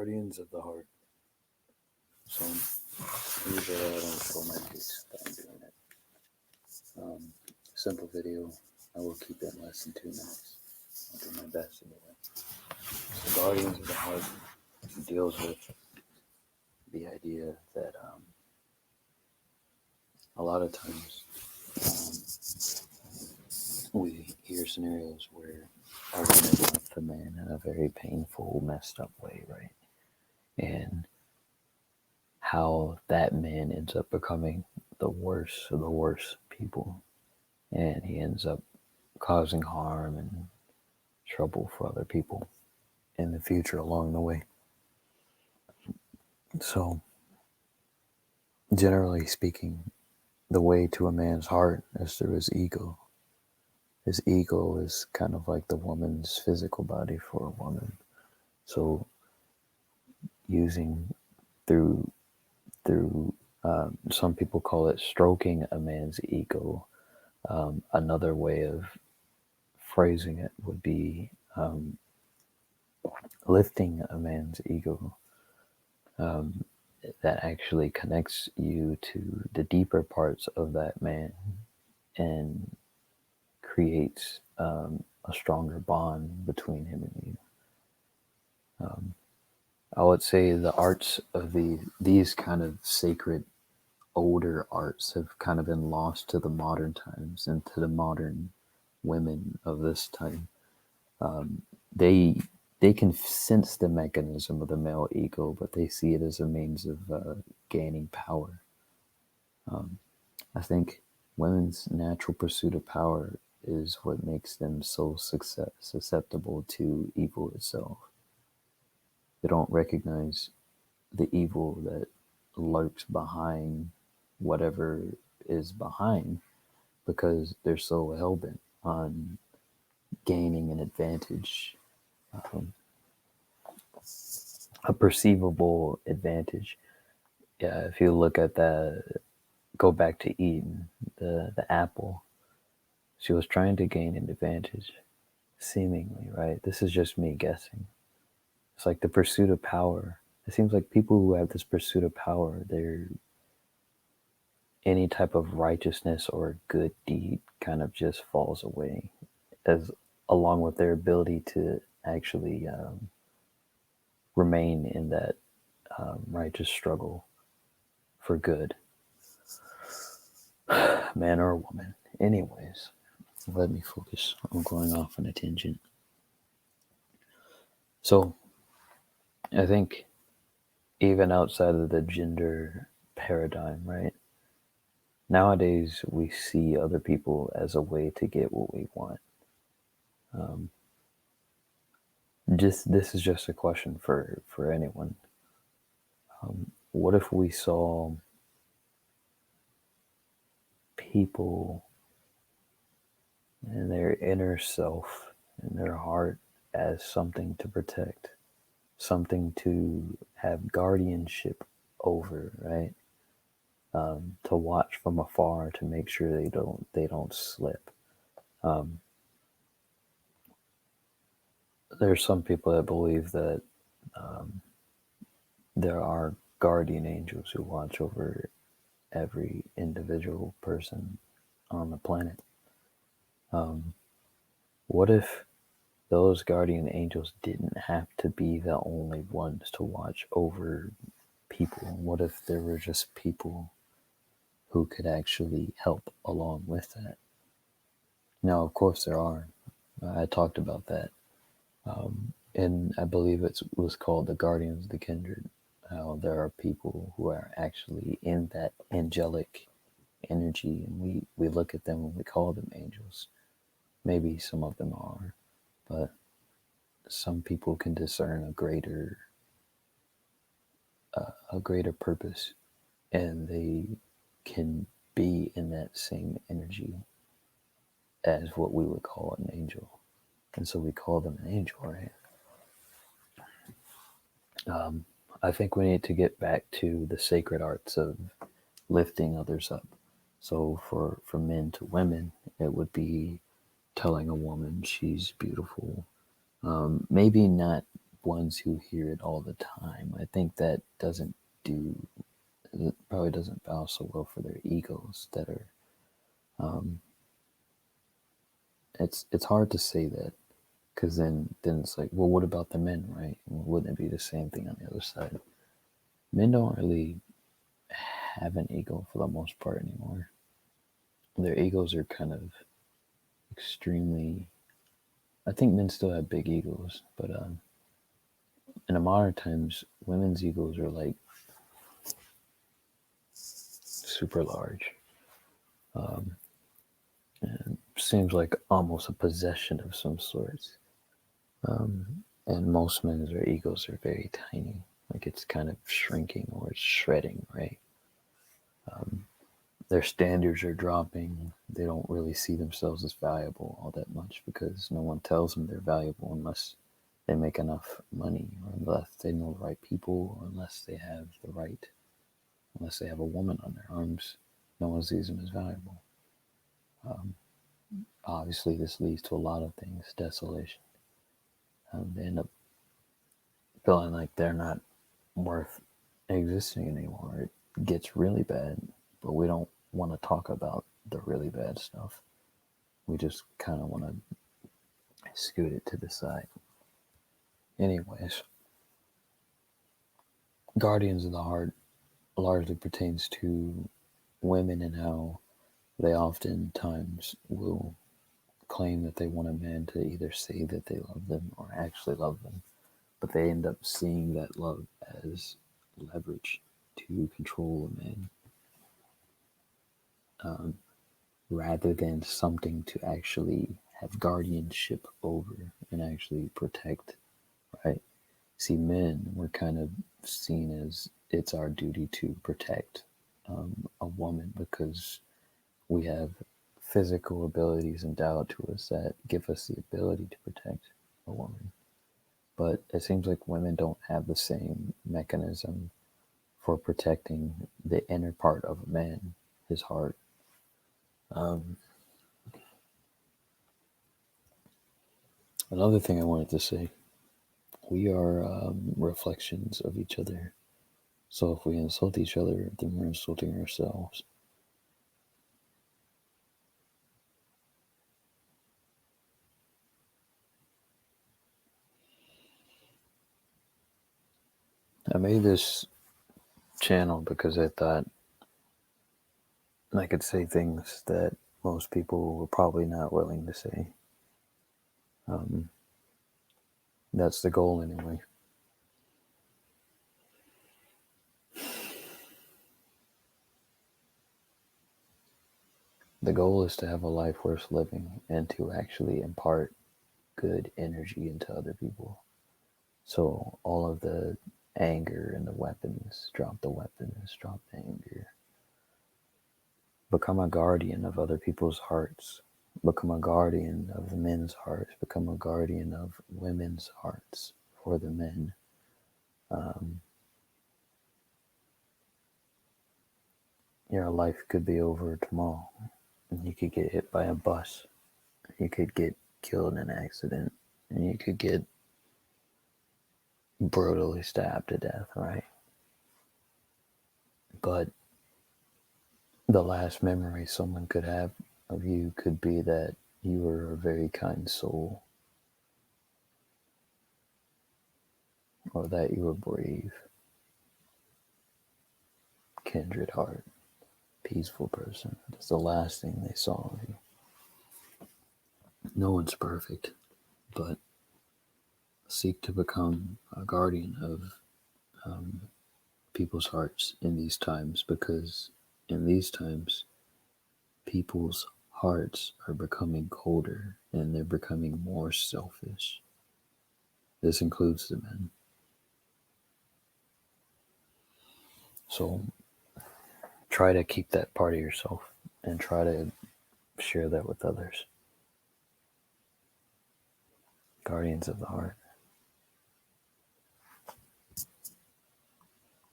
Guardians of the Heart. So usually I don't show my face, but I'm doing it. Simple video. I will keep it in less than 2 minutes. I'll do my best anyway. So Guardians of the Heart deals with the idea that a lot of times we hear scenarios where a woman left a man in a very painful, messed up way, right? And how that man ends up becoming the worst of the worst people. And he ends up causing harm and trouble for other people in the future along the way. So, generally speaking, the way to a man's heart is through his ego. His ego is kind of like the woman's physical body for a woman. So, using through some people call it stroking a man's ego. Another way of phrasing it would be lifting a man's ego. That actually connects you to the deeper parts of that man and creates a stronger bond between him and you. I would say the arts of these kind of sacred older arts have kind of been lost to the modern times and to the modern women of this time. They can sense the mechanism of the male ego, but they see it as a means of gaining power. I think women's natural pursuit of power is what makes them so susceptible to evil itself. They don't recognize the evil that lurks behind whatever is behind because they're so hell-bent on gaining an advantage, a perceivable advantage. Yeah, if you look at go back to Eden, the apple, she was trying to gain an advantage, seemingly, right? This is just me guessing. It's like the pursuit of power. It seems like people who have this pursuit of power, they're any type of righteousness or good deed kind of just falls away, as along with their ability to actually remain in that righteous struggle for good, man or woman. Anyways, let me focus. I'm going off on a tangent. So, I think even outside of the gender paradigm, right? Nowadays, we see other people as a way to get what we want. This is just a question for anyone. What if we saw people and their inner self and their heart as something to protect, something to have guardianship over, right? To watch from afar to make sure they don't slip. There's some people that believe that there are guardian angels who watch over every individual person on the planet. What if those guardian angels didn't have to be the only ones to watch over people? What if there were just people who could actually help along with that? Now, of course, there are. I talked about that. And I believe it was called the Guardians of the Kindred. How there are people who are actually in that angelic energy, and we look at them and we call them angels. Maybe some of them are, but some people can discern a greater purpose, and they can be in that same energy as what we would call an angel, and so we call them an angel, right? I think we need to get back to the sacred arts of lifting others up. So for men to women, it would be telling a woman she's beautiful. Maybe not ones who hear it all the time. I think that it probably doesn't bow so well for their egos that are it's hard to say that, because then it's like, well, what about the men, right? Wouldn't it be the same thing on the other side? Men don't really have an ego for the most part anymore. Their egos are kind of extremely. I think men still have big egos, but in the modern times, women's egos are like super large. And seems like almost a possession of some sorts. And most men's their egos are very tiny, like it's kind of shrinking or it's shredding, right? Their standards are dropping. They don't really see themselves as valuable all that much because no one tells them they're valuable unless they make enough money, or unless they know the right people, or unless they have a woman on their arms. No one sees them as valuable. Obviously, this leads to a lot of things: desolation. They end up feeling like they're not worth existing anymore. It gets really bad, but we don't want to talk about the really bad stuff. We just kind of want to scoot it to the side. Anyways, Guardians of the Heart largely pertains to women and how they oftentimes will claim that they want a man to either say that they love them or actually love them, but they end up seeing that love as leverage to control a man, rather than something to actually have guardianship over and actually protect, right? See, men were kind of seen as it's our duty to protect a woman because we have physical abilities endowed to us that give us the ability to protect a woman. But it seems like women don't have the same mechanism for protecting the inner part of a man, his heart. Another thing I wanted to say, we are reflections of each other. So if we insult each other, then we're insulting ourselves. I made this channel because I thought I could say things that most people were probably not willing to say. That's the goal, anyway. The goal is to have a life worth living and to actually impart good energy into other people. So all of the anger and the weapons, drop the weapons, drop the anger. Become a guardian of other people's hearts. Become a guardian of men's hearts. Become a guardian of women's hearts for the men. Your life could be over tomorrow. You could get hit by a bus. You could get killed in an accident. And you could get brutally stabbed to death, right? But the last memory someone could have of you could be that you were a very kind soul, or that you were brave, kindred heart, peaceful person. That's the last thing they saw of you. No one's perfect, but seek to become a guardian of people's hearts in these times, because in these times, people's hearts are becoming colder and they're becoming more selfish. This includes the men. So try to keep that part of yourself and try to share that with others. Guardians of the Heart.